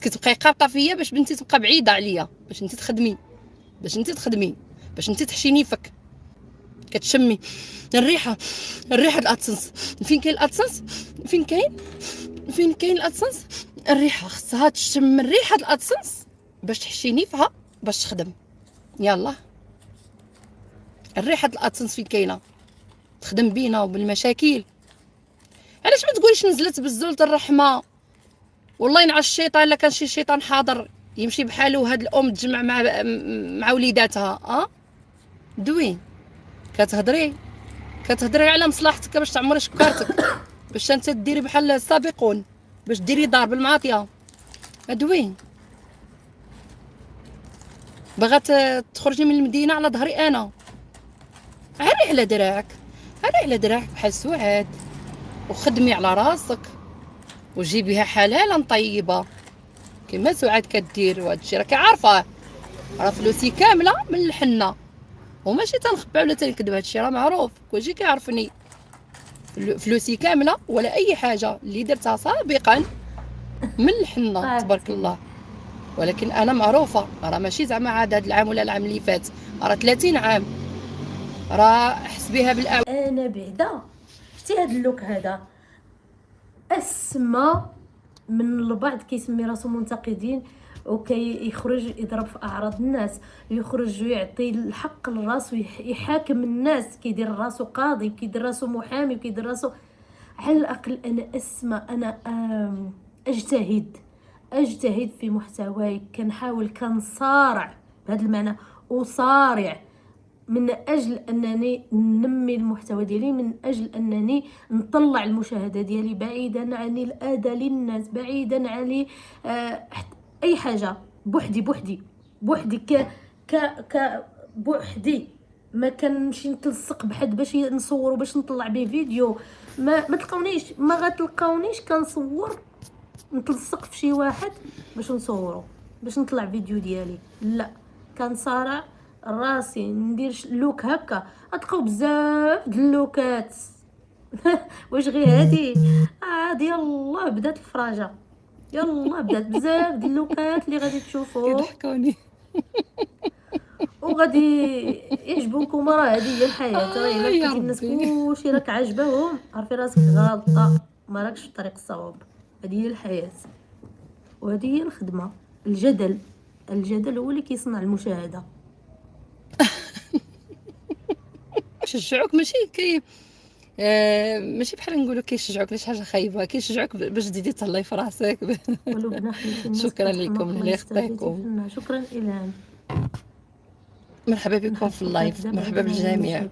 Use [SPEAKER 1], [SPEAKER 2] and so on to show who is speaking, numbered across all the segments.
[SPEAKER 1] كتبقاي قابطه فيا باش بنتي تبقى بعيده عليا، باش انت تخدمي، باش انت تحشي نيفك. كتشمي الريحه، الريحه الادسنس. فين كاين الادسنس؟ فين كاين الادسنس؟ الريحه خصها تشم الريحه الادسنس باش تحشي نيفها باش تخدم. يلا الريحه الادسنس فين كاينه تخدم بينا وبالمشاكل. علاش ما تقوليش نزلت بزولة الرحمه؟ والله ينعس الشيطان الا كان شي شيطان حاضر يمشي بحالو. هاد الام تجمع مع وليداتها. دوي كتهضري على مصلحتك باش تعمري شكارتك، باش انت ديري بحال السابقون، باش ديري دار بالمعاطيه. ادوي بغات تخرجي من المدينه على ظهري انا. عري على دراعك بحال سعاد، وخدمي على راسك وجيبيها حلالا طيبه كما سعاد كدير. وهذا الشيء راكي عارفه، راه فلوسي كامله من الحنه، وماشي تنخبع ولا تنكذب. هذا الشيء راه معروف، كلشي كيعرفني. فلوسي كامله ولا اي حاجه اللي درتها سابقا من الحنه تبارك الله. ولكن انا معروفه، راه ماشي زعما عاد هذا العام ولا العام اللي فات، راه 30 عام، راه حسبيها بالاعوام.
[SPEAKER 2] انا بعدا شتي هذا اللوك هذا اسمى من البعض كيسمي راسو منتقدين وكيخرج يضرب في اعراض الناس، يخرج ويعطي الحق للراس ويحاكم الناس، كيدير راسو قاضي، كيدير راسو محامي، كيدير راسو. على الاقل انا اسمى، انا اجتهد في محتواي، كنحاول كنصارع بهذا المعنى، وصارع من اجل انني ننمي المحتوى ديالي، من اجل انني نطلع المشاهده ديالي بعيدا عن الاذى للناس، بعيدا عن اي حاجه. بوحدي بوحدي، ما كنمشي نتلصق بحد باش نصور باش نطلع به فيديو. ما تلقاونيش، ما غتلقاونيش كنصور نتلصق في شي واحد باش نصورو باش نطلع فيديو ديالي. لا، كنصارع راسي ندير لوك هكا. غتلقاو بزاف د اللوكات واش غير هادي؟ عاد يلا بدات الفراجه، يلا بدات بزاف د اللوكات اللي غادي تشوفوا
[SPEAKER 1] كيضحكوني
[SPEAKER 2] وغادي يعجبوكم. راه هذه هي الحياه، راه الا لقيتي الناس كلشي راك عاجبهم، عرفي راسك غلطه، ما راكش في الطريق الصواب. هذه هي الحياه وهذه هي الخدمه. الجدل هو اللي كيصنع المشاهده.
[SPEAKER 1] شجعوك ماشي ماشي بحال نقولوا كيشجعوك لشي حاجه خايبه، كيشجعوك باش تزيدي تهلاي في راسك.
[SPEAKER 2] ولبنى خليتي الناس
[SPEAKER 1] شكرا لكم اللي يخطيكم.
[SPEAKER 2] شكرا الهام.
[SPEAKER 1] مرحبا بكم في اللايف، مرحبا بالجميع.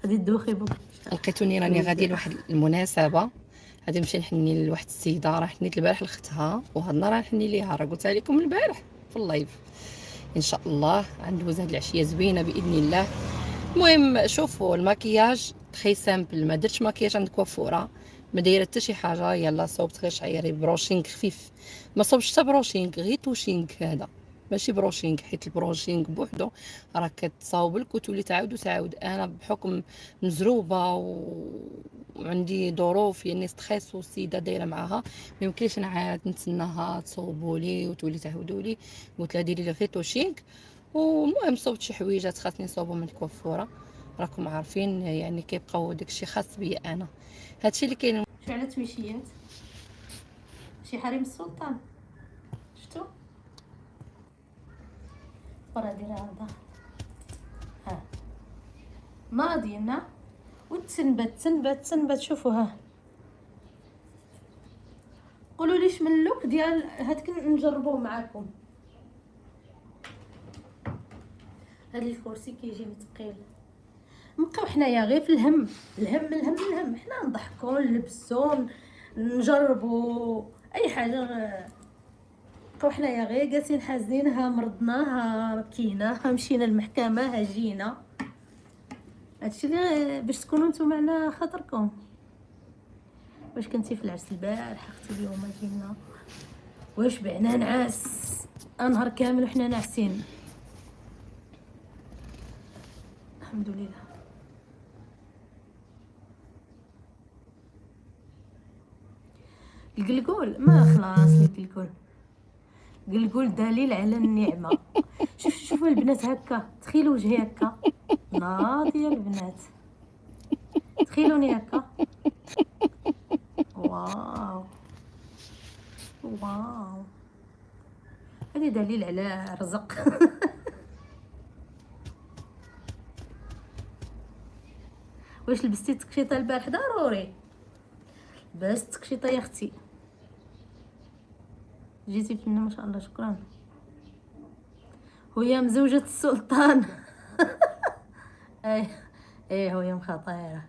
[SPEAKER 2] غادي تدوخي بك.
[SPEAKER 1] لقيتوني راني غادي لواحد المناسبه، غادي نمشي نحني لواحد السيده راه حنيت البارح لختها، وهاد النهار رانحني ليها. راه قلتها لكم البارح في اللايف. ان شاء الله غندوز هاد العشيه زوينه باذن الله. المهم شوفوا المكياج تري سامبل، ما درتش مكياج عند كوافوره، ما دايره حتى شي حاجه. يلا صوبت غير شعيري بروشينغ خفيف، ما صوبش حتى بروشينغ، غير توشينغ هذا ماشي بروشينغ، حيت البروشينغ بوحدو راه كتصاوب لك وتولي تعاود. انا بحكم مزروبه وعندي ظروف يعني ستريس والسيده دايره معاها، ما يمكنش نعاد نتسناها تصوبوا لي وتولي تعاودوا لي. قلت لها ديري لي غير توشينغ. والمهم صوبت شي حويجات خاصني نصوبهم من الكوافوره، راكم عارفين يعني كيبقاو داكشي خاص بيا انا. هادشي اللي كاين.
[SPEAKER 2] شعلة تويشيات شي حريم السلطان، شفتو ورا ديرها هذا. ها ماضينا وتسنبت. شوفوا ها، قولوا ليش من اللوك ديال هاد نجربوه معاكم. هاد الكرسي كيجي مثقيل. نبقاو حنايا غير في الهم حنا نضحكوا نلبسوا نجربوا اي حاجه. نبقاو حنايا غير جالسين حازين، ها مرضنا، ها بكينا، ها مشينا المحكمه، ها جينا. هادشي اللي باش تكونوا نتوما على خاطركم. واش كنتي في العرس البارح اختي اليوم جينا؟ واش بعنا نعاس نهار كامل وحنا ناعسين؟ الحمد لله. القلقول ما خلاص، القلقول قلقول دليل على النعمه. شوفوا البنات هكا، تخيلوا وجهي هكا ناضيه البنات، تخيلوني هكا. واو واو، هذه دليل على رزق. واش لبستي التكشيطه البارح؟ ضروري باش التكشيطه يا اختي. جيتي فينا ما شاء الله، شكرا. وهي مزوجة السلطان. ايه هي مخاطره.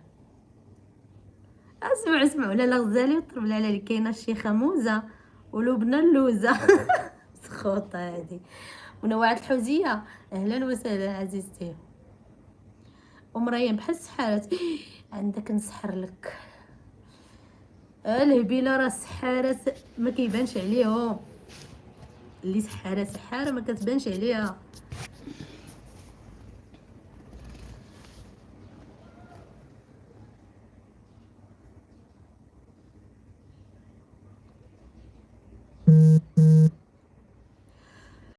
[SPEAKER 2] اسمعوا لالا غزالي وطرب على كاينه الشيخه موزه ولبنى اللوزه. سخوطه هذه. ونوعات الحوزيه، اهلا وسهلا عزيزتي. ومريم بحال السحارات. عندك نسحر لك. الهبيله راه السحارات ما كيبانش عليهم، اللي سحاره ما كتبانش عليها.